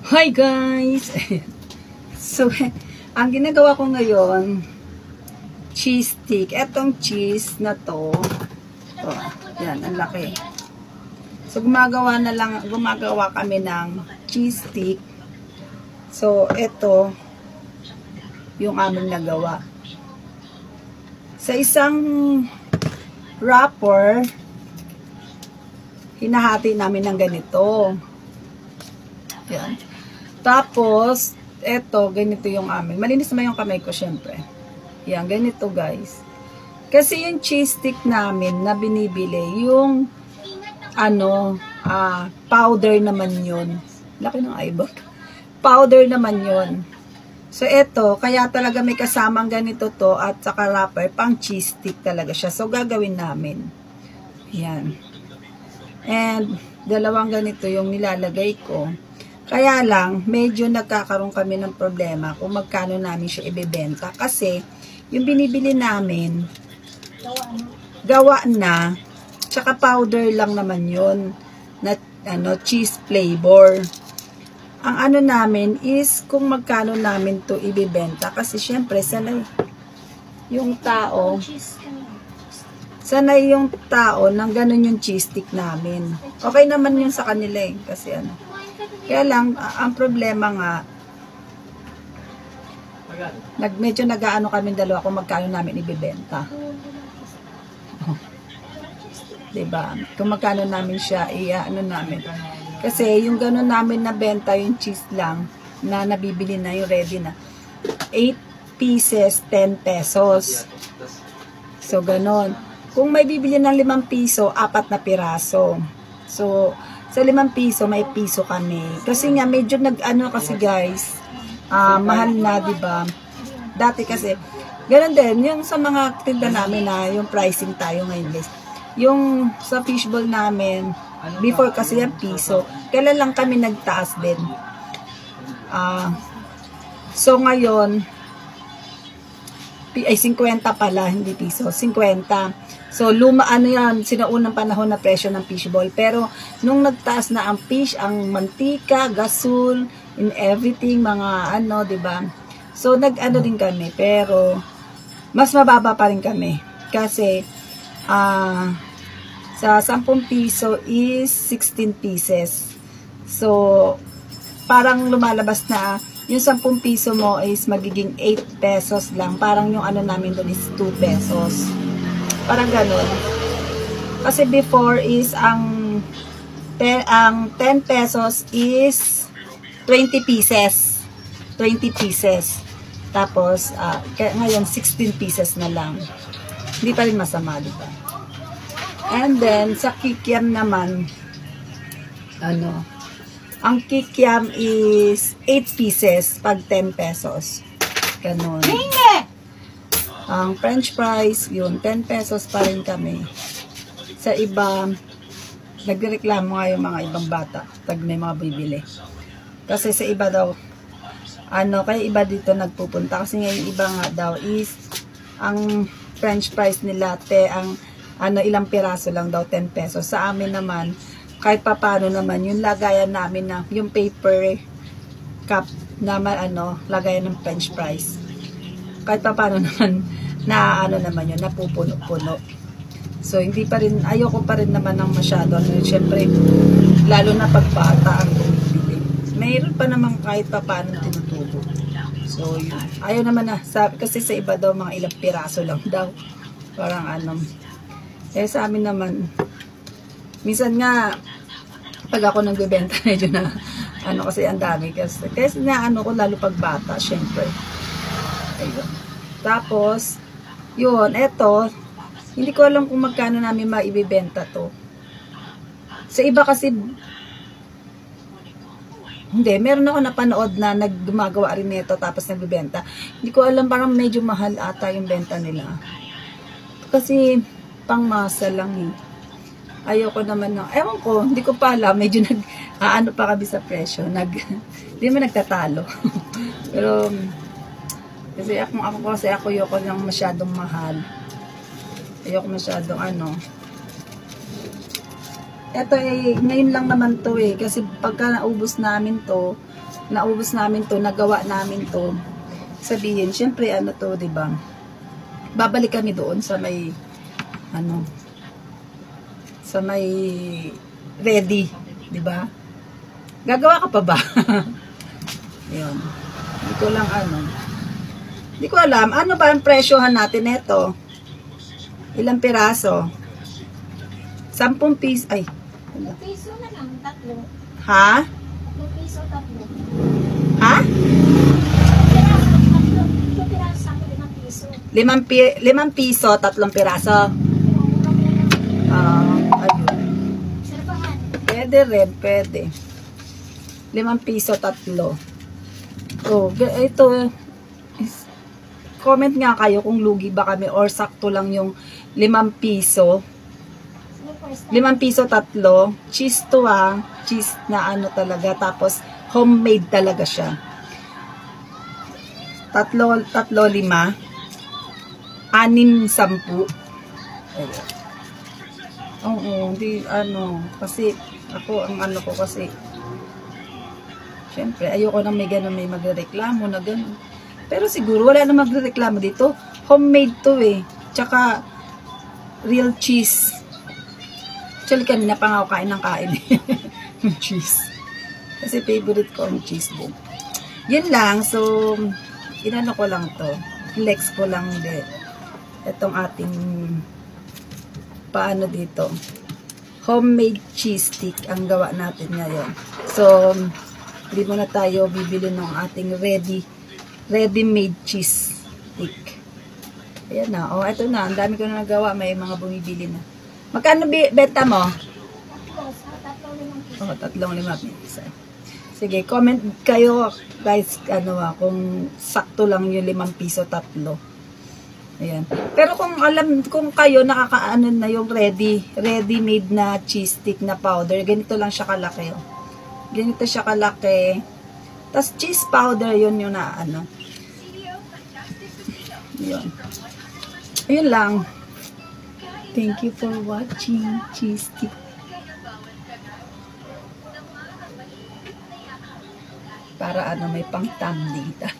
Hi guys! So, ang ginagawa ko ngayon, cheese stick. Etong cheese na to, yan, ang laki. So, gumagawa kami ng cheese stick. So, ito, yung aming nagawa. Sa isang wrapper, hinahati namin ng ganito. Yan. Tapos, eto, ganito yung amin. Malinis naman yung kamay ko, syempre. Yan, ganito guys. Kasi yung cheese stick namin na binibili, yung powder naman yun. Laki ng eyeball. Powder naman yun. So, eto, kaya talaga may kasamang ganito to at saka wrapper, pang cheese stick talaga siya. So, gagawin namin. Yan. And, dalawang ganito yung nilalagay ko. Kaya lang, medyo nagkakaroon kami ng problema kung magkano namin siya ibebenta. Kasi, yung binibili namin, gawa na, tsaka powder lang naman yun, na cheese flavor. Ang namin is, kung magkano namin to ibebenta. Kasi, syempre, sanay yung tao ng ganun yung cheese stick namin. Okay naman yun sa kanila eh. Kasi kaya lang, ang problema nga, medyo nag-aano kami dalawa kung magkano namin ibibenta. Diba? Kung magkano namin siya, namin. Kasi yung gano'n namin nabenta, yung cheese lang, na nabibili na, yung ready na, 8 pieces, 10 pesos. So, gano'n. Kung may bibili ng 5 piso, 4 na piraso. So, sa 5 piso, may piso kami. Kasi nga, medyo kasi guys, mahal na, diba? Dati kasi, ganun din, yung sa mga tinda namin na, yung pricing tayo ngayon guys. Yung sa fishbowl namin, before kasi yung piso, kailan lang kami nagtaas din. So ngayon, ay 50 pala, hindi piso, 50. So, yan, sinaunang panahon na presyo ng fishball. Pero, nung nagtaas na ang fish, ang mantika, gasol, in everything, mga diba? So, din kami. Pero, mas mababa pa rin kami. Kasi, sa 10 piso is 16 pieces. So, parang lumalabas na, yung 10 piso mo is magiging 8 pesos lang. Parang yung namin doon is 2 pesos. Parang ganun. Kasi before is ang 10 pesos is 20 pieces. 20 pieces. Tapos, ngayon 16 pieces na lang. Hindi pa rin masama, diba? And then, sa kikiam naman, ang kikiam is 8 pieces pag 10 pesos. Ganun. Ang french fries, yun, 10 pesos pa rin kami. Sa iba, nagreklamo nga yung mga ibang bata pag may mga bibili. Kasi sa iba daw, kaya iba dito nagpupunta. Kasi nga yung iba nga daw is, ang french fries nila, ilang piraso lang daw, 10 pesos. Sa amin naman, kahit papano naman, yung lagayan namin na, yung paper cup naman, lagayan ng french fries. Kahit papano naman, naman yun, napupuno-puno. So, ayoko pa rin naman ng masyado. Siyempre, lalo na pagbata ang bumibili. Mayroon pa naman kahit papano tinutubo. So, yun. Ayaw naman na. Kasi sa iba daw, mga ilang piraso lang daw. Parang sa amin naman, minsan nga, pag ako nagbebenta, medyo na, kasi ang dami. Kasi na, ko, lalo pagbata, syempre. Ayun. Tapos, yun, eto, hindi ko alam kung magkano namin maibibenta to. Sa iba kasi, hindi, meron ako napanood na gumagawa rin nito tapos nagbibenta. Hindi ko alam, parang medyo mahal ata yung benta nila. Kasi, pangmasa lang eh. Ayoko naman ewan ko, hindi ko pa alam, medyo pa kami sa presyo. Hindi mo nagtatalo. Pero, kasi ako ayoko ng masyadong mahal. Ayoko masyadong Eto ngayon lang naman to kasi pagka naubos namin to, nagawa namin to, sabihin, syempre ano to, 'di ba? Babalik kami doon sa may sa may ready, 'di ba? Gagawa ka pa ba? 'Yun. Hindi ko alam ano ba ang presyohan natin nito? Ilang piraso? 10 piso. Ay. 2 piso na lang, 3. Ha? 2 piso, 3. Ha? Piraso, 2 piraso sa akin, 5 piso. 5 piso, 3 piraso. Ayun. Sarpahan. Pwede rin, pwede. 5 piso, 3. Oh, ito. Comment nga kayo kung lugi ba kami or sakto lang yung 5 piso. 5 piso 3. Cheese to cheese na ano talaga. Tapos homemade talaga siya. 3, 5. 6, 10. Oo, hindi kasi ako kasi syempre ayoko na may magrereklamo na gano'n. Pero siguro wala na magrereklamo dito. Homemade to Tsaka real cheese. Actually kanina pa nga ako kain ng kain yung cheese. Kasi favorite ko ang cheese din. Yun lang. So, inano ko lang to. Flex ko lang din. Itong ating paano dito. Homemade cheese stick ang gawa natin ngayon. So, hindi muna tayo bibili ng ating ready-made cheese stick. Ayan na. Oh, ito na. Ang dami ko na nagawa. May mga bumibili na. Magkano benta mo? Oh, 3-5 piso. Sige, comment kayo guys, kung sakto lang yung 5 piso 3. Ayan. Pero kung kayo nakakaano na yung ready-made na cheese stick na powder, ganito lang siya kalaki. Ganito siya kalaki. Tapos cheese powder yun yung Yun. Ayun lang. Thank you for watching cheese stick. Para may pang thumbnail.